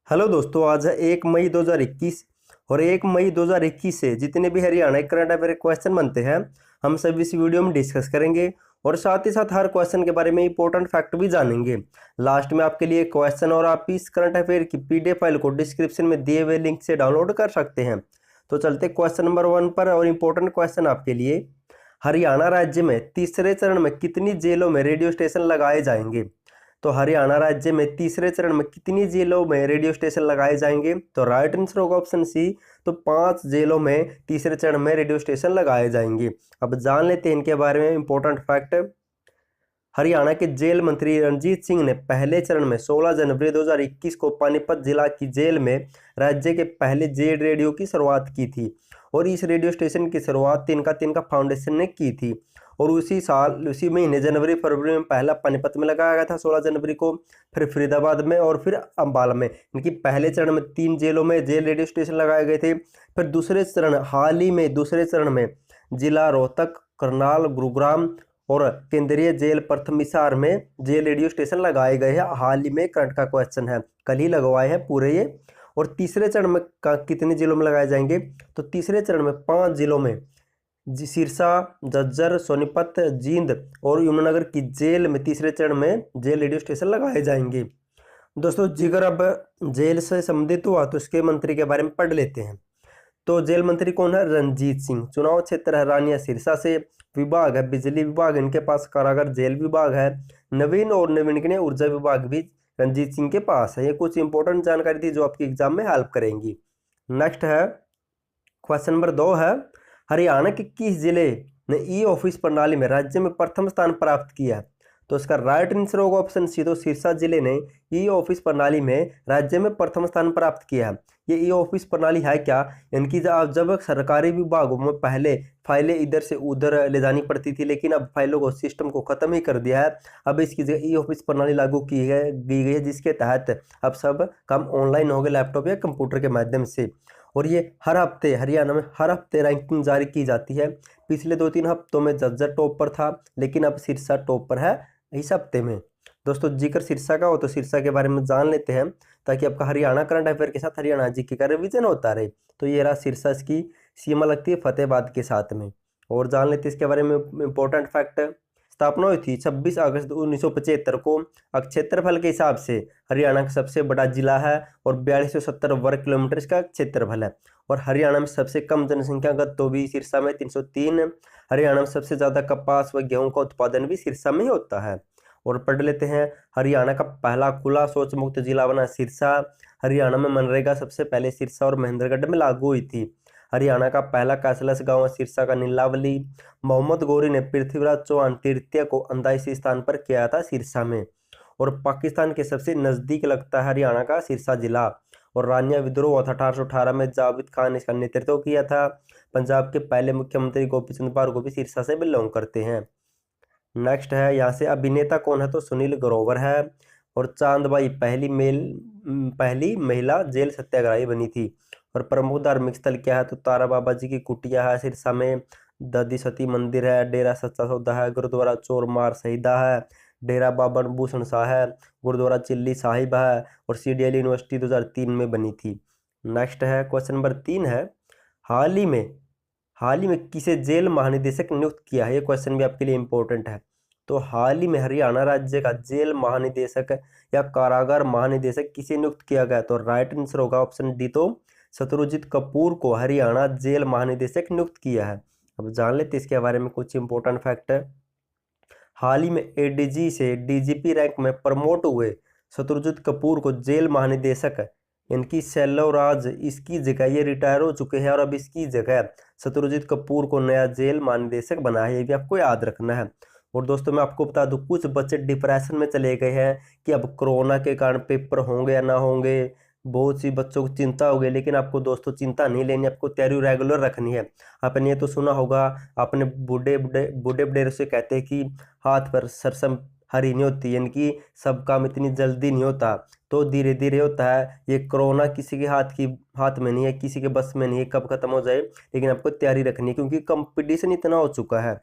Hello दोस्तों, आज है 1 मई 2021 और 1 मई 2021 से जितने भी हरियाणा के करंट अफेयर क्वेश्चन बनते हैं हम सब इस वीडियो में डिस्कस करेंगे और साथ ही साथ हर क्वेश्चन के बारे में इंपॉर्टेंट फैक्ट भी जानेंगे। लास्ट में आपके लिए क्वेश्चन और आप इस करंट अफेयर की पीडीएफ फाइल को डिस्क्रिप्शन में दिए हुए लिंक से डाउनलोड कर सकते हैं। तो चलते क्वेश्चन नंबर 1 पर और इम्पोर्टेंट क्वेश्चन आपके लिए, हरियाणा राज्य में तीसरे चरण में कितनी जेलों में रेडियो स्टेशन लगाए जाएंगे? तो हरियाणा राज्य में तीसरे चरण में कितनी जेलों में रेडियो स्टेशन लगाए जाएंगे? तो राइट आंसर होगा ऑप्शन सी। तो 5 जेलों में तीसरे चरण में रेडियो स्टेशन लगाए जाएंगे। अब जान लेते हैं इनके बारे में इंपॉर्टेंट फैक्ट। हरियाणा के जेल मंत्री रणजीत सिंह ने पहले चरण में 16 जनवरी 2021 को पानीपत जिला की जेल में राज्य के पहले जेल रेडियो की शुरुआत की थी और इस रेडियो स्टेशन की शुरुआत तिनका फाउंडेशन ने की थी। और उसी साल उसी महीने जनवरी फरवरी में पहला पानीपत में लगाया गया था 16 जनवरी को, फिर फरीदाबाद में और फिर अंबाला में। इनकी पहले चरण में 3 जेलों में जेल रेडियो स्टेशन लगाए गए थे। फिर दूसरे चरण हाल ही में दूसरे चरण में जिला रोहतक, करनाल, गुरुग्राम और केंद्रीय जेल प्रथम हिसार में जेल रेडियो स्टेशन लगाए गए हैं। हाल ही में करंट का क्वेश्चन है, कल ही लगवाए हैं पूरे ये। और तीसरे चरण में कितने जिलों में लगाए जाएंगे? तो तीसरे चरण में 5 जिलों में सिरसा, झज्जर, सोनीपत, जींद और यमुनानगर की जेल में तीसरे चरण में जेल रेडियो स्टेशन लगाए जाएंगे। दोस्तों जिगर अब जेल से संबंधित हुआ तो इसके मंत्री के बारे में पढ़ लेते हैं। तो जेल मंत्री कौन है? रणजीत सिंह। चुनाव क्षेत्र है रानिया सिरसा से। विभाग है बिजली विभाग, इनके पास कारागार जेल विभाग है। नवीन और नवीनकरणीय ऊर्जा विभाग भी रणजीत सिंह के पास है। ये कुछ इंपॉर्टेंट जानकारी थी जो आपकी एग्जाम में हेल्प करेंगी। नेक्स्ट है क्वेश्चन नंबर 2 है, हरियाणा के किस जिले ने ई ऑफिस प्रणाली में राज्य में प्रथम स्थान प्राप्त किया? तो इसका राइट आंसर होगा ऑप्शन सी। तो सिरसा जिले ने ई ऑफिस प्रणाली में राज्य में प्रथम स्थान प्राप्त किया है। ये ई ऑफिस प्रणाली है क्या? इनकी जब सरकारी विभागों में पहले फाइलें इधर से उधर ले जानी पड़ती थी, लेकिन अब फाइलों को सिस्टम को खत्म ही कर दिया है। अब इसकी जगह ई ऑफिस प्रणाली लागू की गई है, जिसके तहत अब सब काम ऑनलाइन हो गए, लैपटॉप या कंप्यूटर के माध्यम से। और ये हर हफ्ते हरियाणा में हर हफ्ते रैंकिंग जारी की जाती है। पिछले 2-3 हफ्तों में झज्जर टॉप पर था, लेकिन अब सिरसा टॉप पर है इस हफ्ते में। दोस्तों जिक्र सिरसा का हो तो सिरसा के बारे में जान लेते हैं, ताकि आपका हरियाणा करंट अफेयर के साथ हरियाणा जीके का रिवीजन होता रहे। तो ये रहा सिरसा, इसकी सीमा लगती है फतेहाबाद के साथ में। और जान लेते हैं इसके बारे में इंपॉर्टेंट फैक्ट। स्थापना हुई थी 26 अगस्त 1975 को। क्षेत्रफल के हिसाब से हरियाणा का सबसे बड़ा जिला है और 4270 वर्ग किलोमीटर इसका क्षेत्रफल है। और हरियाणा में सबसे कम जनसंख्यागत तो भी सिरसा में 303। हरियाणा में सबसे ज़्यादा कपास व गेहूं का उत्पादन भी सिरसा में ही होता है। और पढ़ लेते हैं, हरियाणा का पहला खुला शौच मुक्त जिला बना सिरसा। हरियाणा में मनरेगा सबसे पहले सिरसा और महेंद्रगढ़ में लागू हुई थी। हरियाणा का पहला कैशलेस गांव सिरसा का नीलावली। मोहम्मद गौरी ने पृथ्वीराज चौहान तृतीय को अंदाइशी स्थान पर किया था सिरसा में। और पाकिस्तान के सबसे नज़दीक लगता है हरियाणा का सिरसा जिला। और रानिया विद्रोह हुआ था 1818 में, जावेद खान ने इसका नेतृत्व किया था। पंजाब के पहले मुख्यमंत्री गोपीचंद भार्गव भी सिरसा से बिलोंग करते हैं। नेक्स्ट है, यहाँ से अभिनेता कौन है? तो सुनील ग्रोवर है। और चांदबाई पहली महिला जेल सत्याग्रही बनी थी। और प्रमुख धार्मिक स्थल क्या है? तो तारा बाबा जी की कुटिया है सिरसा में। दादी सती मंदिर है। डेरा सच्चा सौदा है। गुरुद्वारा चोर मार शहीदा है। डेरा बाबा भूषण शाह है। गुरुद्वारा चिल्ली साहिब है। और सीडीएल यूनिवर्सिटी 2003 में बनी थी। नेक्स्ट है क्वेश्चन नंबर 3 है, हाल ही में किसे जेल महानिदेशक नियुक्त किया है? ये क्वेश्चन भी आपके लिए इंपॉर्टेंट है। तो हाल ही में हरियाणा राज्य का जेल महानिदेशक या कारागार महानिदेशक किसे नियुक्त किया गया? तो राइट आंसर होगा ऑप्शन डी। तो शत्रुजीत कपूर को हरियाणा जेल महानिदेशक नियुक्त किया है। अब जान लेते इसके बारे में कुछ इंपॉर्टेंट फैक्ट है। हाल ही में एडीजी से डीजीपी रैंक में प्रमोट हुए शत्रुजीत कपूर को जेल महानिदेशक, इनकी सेल्वराज इसकी जगह, ये रिटायर हो चुके हैं और अब इसकी जगह शत्रुजीत कपूर को नया जेल महानिदेशक बना है। ये भी आपको याद रखना है। और दोस्तों मैं आपको बता दूं, कुछ बच्चे डिप्रेशन में चले गए हैं कि अब कोरोना के कारण पेपर होंगे या ना होंगे। बहुत सी बच्चों को चिंता हो गई, लेकिन आपको दोस्तों चिंता नहीं लेनी, आपको तैयारी रेगुलर रखनी है। आपने ये तो सुना होगा, आपने बूढ़े से कहते हैं कि हाथ पर सरसम हरी नहीं होती, यानी कि सब काम इतनी जल्दी नहीं होता, तो धीरे धीरे होता है। ये कोरोना किसी के हाथ में नहीं है, किसी के बस में नहीं है कब खत्म हो जाए, लेकिन आपको तैयारी रखनी है, क्योंकि कंपटीशन इतना हो चुका है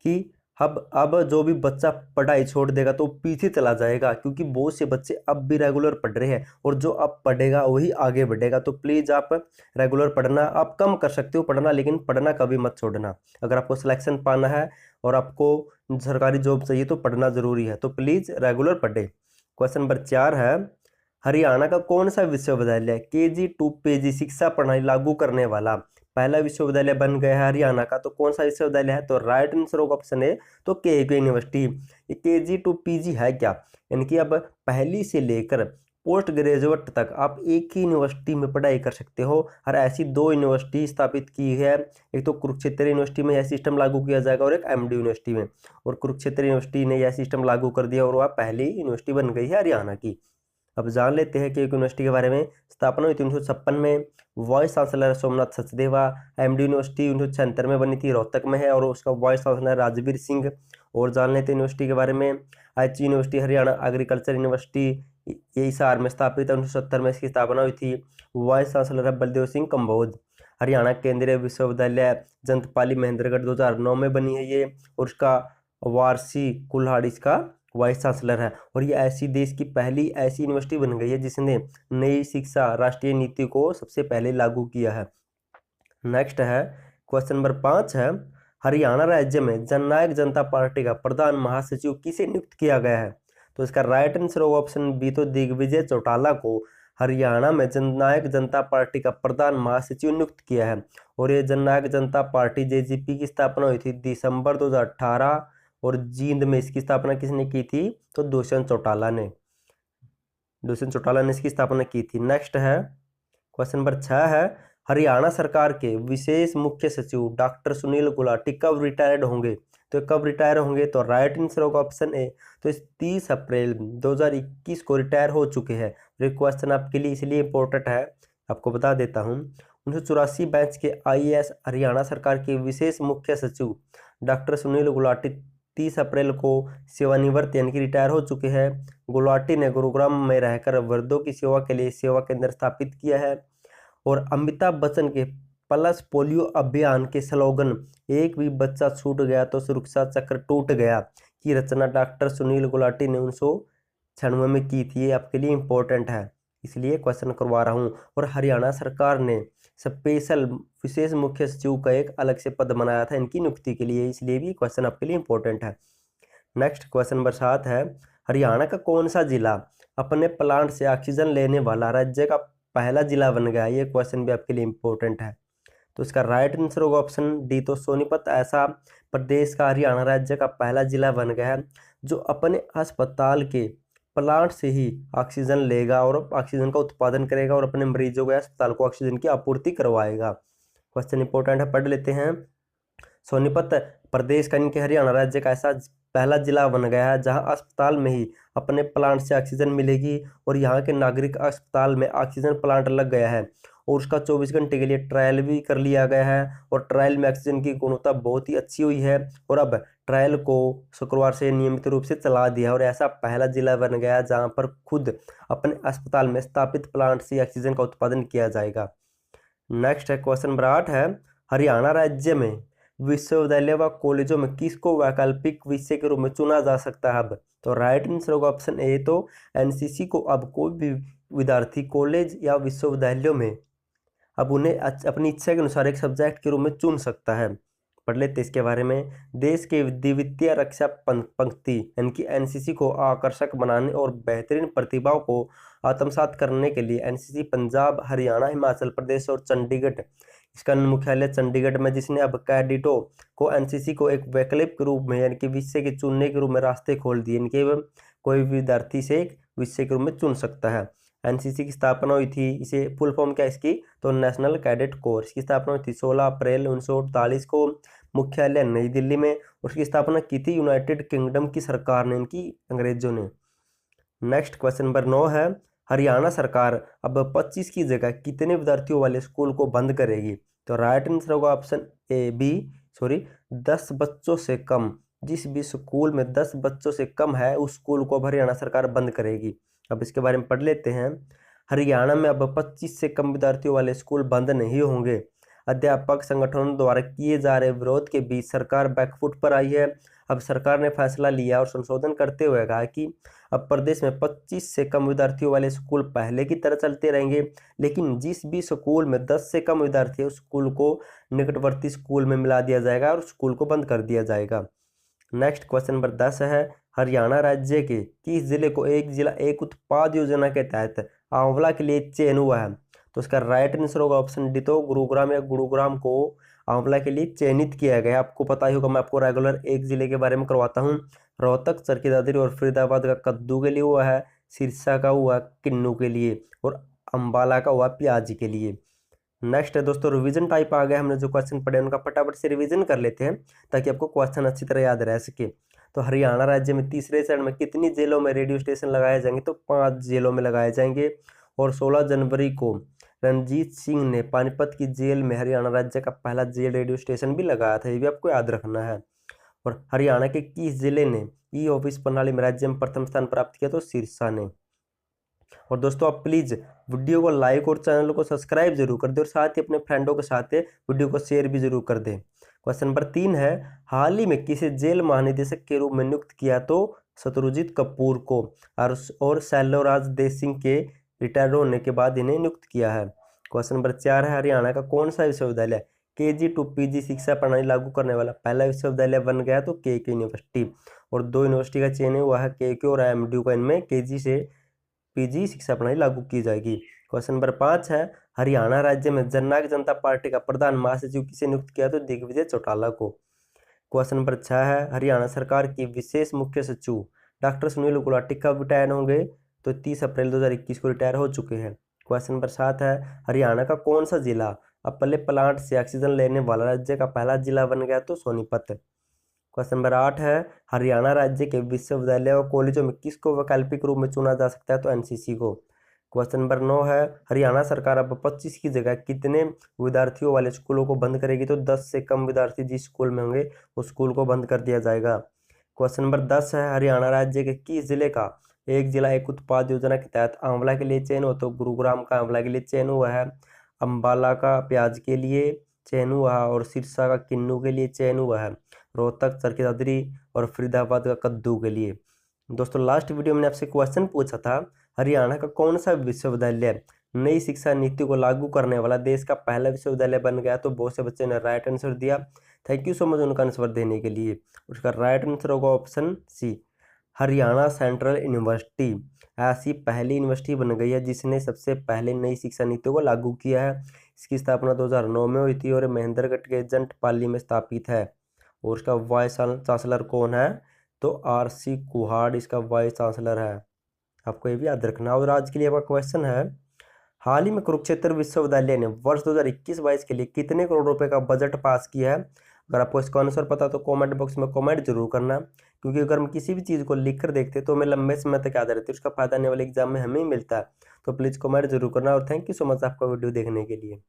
कि अब जो भी बच्चा पढ़ाई छोड़ देगा तो पीछे चला जाएगा, क्योंकि बहुत से बच्चे अब भी रेगुलर पढ़ रहे हैं और जो अब पढ़ेगा वही आगे बढ़ेगा। तो प्लीज़ आप रेगुलर पढ़ना, आप कम कर सकते हो पढ़ना, लेकिन पढ़ना कभी मत छोड़ना। अगर आपको सिलेक्शन पाना है और आपको सरकारी जॉब चाहिए तो पढ़ना ज़रूरी है, तो प्लीज़ रेगुलर पढ़े। क्वेश्चन नंबर 4 है, हरियाणा का कौन सा विश्वविद्यालय KG टू PG शिक्षा प्रणाली लागू करने वाला पहला विश्वविद्यालय बन गया है हरियाणा का? तो कौन सा विश्वविद्यालय है? तो राइट आंसर होगा ऑप्शन ए, तो KU यूनिवर्सिटी। ये KG टू PG है क्या? यानी कि अब पहली से लेकर पोस्ट ग्रेजुएट तक आप एक ही यूनिवर्सिटी में पढ़ाई कर सकते हो, और ऐसी 2 यूनिवर्सिटी स्थापित की है। एक तो कुरुक्षेत्र यूनिवर्सिटी में यह सिस्टम लागू किया जाएगा और एक MD यूनिवर्सिटी में, और कुरुक्षेत्र यूनिवर्सिटी ने यह सिस्टम लागू कर दिया और वह पहली यूनिवर्सिटी बन गई है हरियाणा की। अब जान लेते हैं कि एक यूनिवर्सिटी के बारे में। स्थापना हुई थी 1956 में, vice chancellor Somnath Sachdeva. MD university 1976 में बनी थी, रोहतक में है, और उसका वाइस चांसलर राजवीर सिंह। और जान लेते हैं यूनिवर्सिटी के बारे में। HE university Haryana agriculture university, ये हिसार में स्थापित है, 1970 में इसकी स्थापना हुई थी। वाइस चांसलर है बलदेव सिंह कंबोज। हरियाणा केंद्रीय विश्वविद्यालय जंतपाली महेंद्रगढ़ 2009 में बनी है ये, और उसका वारसी कुल्हाड़ी इसका वाइस चांसलर है। और ये ऐसी देश की पहली ऐसी यूनिवर्सिटी बन गई है जिसने नई शिक्षा राष्ट्रीय नीति को सबसे पहले लागू किया है। नेक्स्ट है क्वेश्चन नंबर 5 है, हरियाणा राज्य में जननायक जनता पार्टी का प्रधान महासचिव किसे नियुक्त किया गया है? तो इसका राइट आंसर होगा ऑप्शन बी, तो दिग्विजय चौटाला को हरियाणा में जननायक जनता पार्टी का प्रधान महासचिव नियुक्त किया है। और ये जननायक जनता पार्टी JJP की स्थापना हुई थी दिसंबर 2018, और जींद में इसकी स्थापना किसने की थी? तो दुष्यंत चौटाला ने इसकी स्थापना की थी। नेक्स्ट है क्वेश्चन नंबर 6 है, हरियाणा सरकार के विशेष मुख्य सचिव डॉक्टर सुनील गुलाटी कब रिटायर्ड होंगे? तो कब रिटायर होंगे? तो राइट आंसर होगा ऑप्शन ए, तो इस 30 अप्रैल 2021 को रिटायर हो चुके हैं। ये क्वेश्चन आपके लिए इसलिए इंपॉर्टेंट है, आपको बता देता हूँ। 1984 बैच के IAS हरियाणा सरकार के विशेष मुख्य सचिव डॉक्टर सुनील गुलाटी 30 अप्रैल को सेवानिवृत्त यानी कि रिटायर हो चुके हैं। गुलाटी ने गुरुग्राम में रहकर वृद्धों की सेवा के लिए सेवा केंद्र स्थापित किया है। और अमिताभ बच्चन के पल्स पोलियो अभियान के स्लोगन एक भी बच्चा छूट गया तो सुरक्षा चक्र टूट गया की रचना डॉक्टर सुनील गुलाटी ने 1996 में की थी। ये आपके लिए इंपॉर्टेंट है, इसलिए क्वेश्चन करवा रहा हूँ। और हरियाणा सरकार ने स्पेशल विशेष मुख्य सचिव का एक अलग से पद बनाया था इनकी नियुक्ति के लिए, इसलिए भी क्वेश्चन आपके लिए इंपॉर्टेंट है। नेक्स्ट क्वेश्चन नंबर 7 है, हरियाणा का कौन सा जिला अपने प्लांट से ऑक्सीजन लेने वाला राज्य का पहला जिला बन गया? ये क्वेश्चन भी आपके लिए इंपॉर्टेंट है। तो इसका राइट आंसर होगा ऑप्शन डी, तो सोनीपत ऐसा प्रदेश का हरियाणा राज्य का पहला जिला बन गया है जो अपने अस्पताल के प्लांट से ही ऑक्सीजन लेगा और ऑक्सीजन का उत्पादन करेगा और अपने मरीजों के अस्पताल को ऑक्सीजन की आपूर्ति करवाएगा। क्वेश्चन इंपॉर्टेंट है, पढ़ लेते हैं। सोनीपत प्रदेश का इनके हरियाणा राज्य का ऐसा पहला जिला बन गया है जहां अस्पताल में ही अपने प्लांट से ऑक्सीजन मिलेगी, और यहाँ के नागरिक अस्पताल में ऑक्सीजन प्लांट लग गया है और उसका 24 घंटे के लिए ट्रायल भी कर लिया गया है, और ट्रायल में ऑक्सीजन की गुणवत्ता बहुत ही अच्छी हुई है, और अब ट्रायल को शुक्रवार से नियमित रूप से चला दिया, और ऐसा पहला जिला बन गया जहाँ पर खुद अपने अस्पताल में स्थापित प्लांट से ऑक्सीजन का उत्पादन किया जाएगा। नेक्स्ट है क्वेश्चन नंबर 8 है, हरियाणा राज्य में विश्वविद्यालय व कॉलेजों में किसको वैकल्पिक विषय के रूप में चुना जा सकता है? अब तो राइट आंसर होगा ऑप्शन ए, तो NCC को अब कोई भी विद्यार्थी कॉलेज या विश्वविद्यालयों में अब उन्हें अपनी इच्छा के अनुसार एक सब्जेक्ट के रूप में चुन सकता है। पढ़ लेते इसके बारे में। देश के द्वितीय रक्षा पंक्ति यानी कि NCC को आकर्षक बनाने और बेहतरीन प्रतिभाओं को आत्मसात करने के लिए NCC पंजाब, हरियाणा, हिमाचल प्रदेश और चंडीगढ़, इसका मुख्यालय चंडीगढ़ में, जिसने अब कैडेटों को NCC को एक वैकल्पिक रूप में यानी कि विषय के चुनने के रूप में रास्ते खोल दिए। इनके कोई भी विद्यार्थी से एक विषय के रूप में चुन सकता है। NCC की स्थापना हुई थी, इसे फुल फॉर्म क्या इसकी? तो नेशनल कैडेट कोर। इसकी स्थापना हुई थी 16 अप्रैल 1948 को, मुख्यालय नई दिल्ली में। उसकी स्थापना की थी यूनाइटेड किंगडम की सरकार ने, इनकी अंग्रेजों ने। नेक्स्ट क्वेश्चन नंबर 9 है, हरियाणा सरकार अब 25 की जगह कितने विद्यार्थियों वाले स्कूल को बंद करेगी? तो राइट आंसर होगा ऑप्शन ए बी, 10 बच्चों से कम। जिस भी स्कूल में 10 बच्चों से कम है उस स्कूल को अब हरियाणा सरकार बंद करेगी। अब इसके बारे में पढ़ लेते हैं। हरियाणा में अब 25 से कम विद्यार्थियों वाले स्कूल बंद नहीं होंगे। अध्यापक संगठनों द्वारा किए जा रहे विरोध के बीच सरकार बैकफुट पर आई है। अब सरकार ने फैसला लिया और संशोधन करते हुए कहा कि अब प्रदेश में 25 से कम विद्यार्थियों वाले स्कूल पहले की तरह चलते रहेंगे, लेकिन जिस भी स्कूल में 10 से कम विद्यार्थी है उस स्कूल को निकटवर्ती स्कूल में मिला दिया जाएगा और स्कूल को बंद कर दिया जाएगा। नेक्स्ट क्वेश्चन नंबर 10 है, हरियाणा राज्य के किस जिले को एक जिला एक उत्पाद योजना के तहत आंवला के लिए चयन हुआ है? तो इसका राइट आंसर होगा ऑप्शन डी, तो गुरुग्राम या गुरुग्राम को आंवला के लिए चयनित किया गया। आपको पता ही होगा, मैं आपको रेगुलर एक जिले के बारे में करवाता हूँ। रोहतक, चरखी दादरी और फरीदाबाद का कद्दू के लिए हुआ है, सिरसा का हुआ किन्नू के लिए और अम्बाला का हुआ प्याज के लिए। नेक्स्ट है दोस्तों रिवीजन टाइप आ गया। हमने जो क्वेश्चन पढ़े उनका फटाफट से रिवीजन कर लेते हैं ताकि आपको क्वेश्चन अच्छी तरह याद रह सके। तो हरियाणा राज्य में तीसरे चरण में कितनी जेलों में रेडियो स्टेशन लगाए जाएंगे? तो 5 जेलों में लगाए जाएंगे। और 16 जनवरी को रणजीत सिंह ने पानीपत की जेल में हरियाणा राज्य का पहला जेल रेडियो स्टेशन भी लगाया था, ये भी आपको याद रखना है। और हरियाणा के किस जिले ने ई ऑफिस प्रणाली में राज्य में प्रथम स्थान प्राप्त किया? तो सिरसा ने। और दोस्तों आप प्लीज़ वीडियो को लाइक और चैनल को सब्सक्राइब जरूर कर दें और साथ ही अपने फ्रेंडों के साथ वीडियो को शेयर भी जरूर कर दें। क्वेश्चन नंबर 3 है, हाल ही में किसे जेल महानिदेशक के रूप में नियुक्त किया? तो शत्रुजीत कपूर को। और शैलोराज देश सिंह के रिटायर होने के बाद इन्हें नियुक्त किया है। क्वेश्चन नंबर 4 है, हरियाणा का कौन सा विश्वविद्यालय KG to PG शिक्षा प्रणाली लागू करने वाला पहला विश्वविद्यालय बन गया? तो KK यूनिवर्सिटी। और 2 यूनिवर्सिटी का चयन हुआ है, KK और IMDU का। इनमें KG से PG शिक्षा प्रणाली लागू की जाएगी। क्वेश्चन नंबर 5 है, हरियाणा राज्य में जननायक जनता पार्टी का प्रधान महासचिव किसे नियुक्त किया? तो दिग्विजय चौटाला को। क्वेश्चन नंबर 6 है, हरियाणा सरकार की विशेष मुख्य सचिव डॉक्टर सुनील गुलाटी कब रिटायर होंगे? तो 30 अप्रैल 2021 को रिटायर हो चुके हैं। क्वेश्चन नंबर 7 है, हरियाणा का कौन सा जिला अपले प्लांट से ऑक्सीजन लेने वाला राज्य का पहला जिला बन गया? तो सोनीपत। क्वेश्चन नंबर 8 है, हरियाणा राज्य के विश्वविद्यालय और कॉलेजों में किसको वैकल्पिक रूप में चुना जा सकता है? तो NCC को। क्वेश्चन नंबर 9 है, हरियाणा सरकार अब 25 की जगह कितने विद्यार्थियों वाले स्कूलों को बंद करेगी? तो 10 से कम विद्यार्थी जिस स्कूल में होंगे उस स्कूल को बंद कर दिया जाएगा। क्वेश्चन नंबर 10 है, हरियाणा राज्य के किस जिले का एक जिला एक उत्पाद योजना के तहत आंवला के लिए चयन हुआ? तो गुरुग्राम का आंवला के लिए चयन हुआ है, अम्बाला का प्याज के लिए चयन हुआ है और सिरसा का किन्नू के लिए चयन हुआ है, रोहतक, चरखी दादरी और फरीदाबाद का कद्दू के लिए। दोस्तों लास्ट वीडियो में आपसे क्वेश्चन पूछा था, हरियाणा का कौन सा विश्वविद्यालय नई शिक्षा नीति को लागू करने वाला देश का पहला विश्वविद्यालय बन गया? तो बहुत से बच्चे ने राइट आंसर दिया। थैंक यू सो मच उनका आंसर देने के लिए। उसका राइट आंसर होगा option c, Haryana central university ऐसी पहली यूनिवर्सिटी बन गई है जिसने सबसे पहले नई शिक्षा नीति को लागू किया है। इसकी स्थापना 2009 में हुई थी और महेंद्रगढ़ के जंट पाली में स्थापित है। और इसका वाइस चांसलर कौन है? तो RC कुहाड़ इसका वाइस चांसलर है, आपको ये भी याद रखना। और आज के लिए आपका क्वेश्चन है, हाल ही में कुरुक्षेत्र विश्वविद्यालय ने वर्ष 2021-22 के लिए कितने करोड़ रुपए का बजट पास किया है? अगर आपको इसका आंसर पता तो कमेंट बॉक्स में कमेंट जरूर करना, क्योंकि अगर हम किसी भी चीज़ को लिख कर देखते तो हमें लंबे समय तक याद रहती है, उसका फायदा आने वाले एग्जाम में हमें ही मिलता है। तो प्लीज़ कमेंट जरूर करना और थैंक यू सो मच आपका वीडियो देखने के लिए।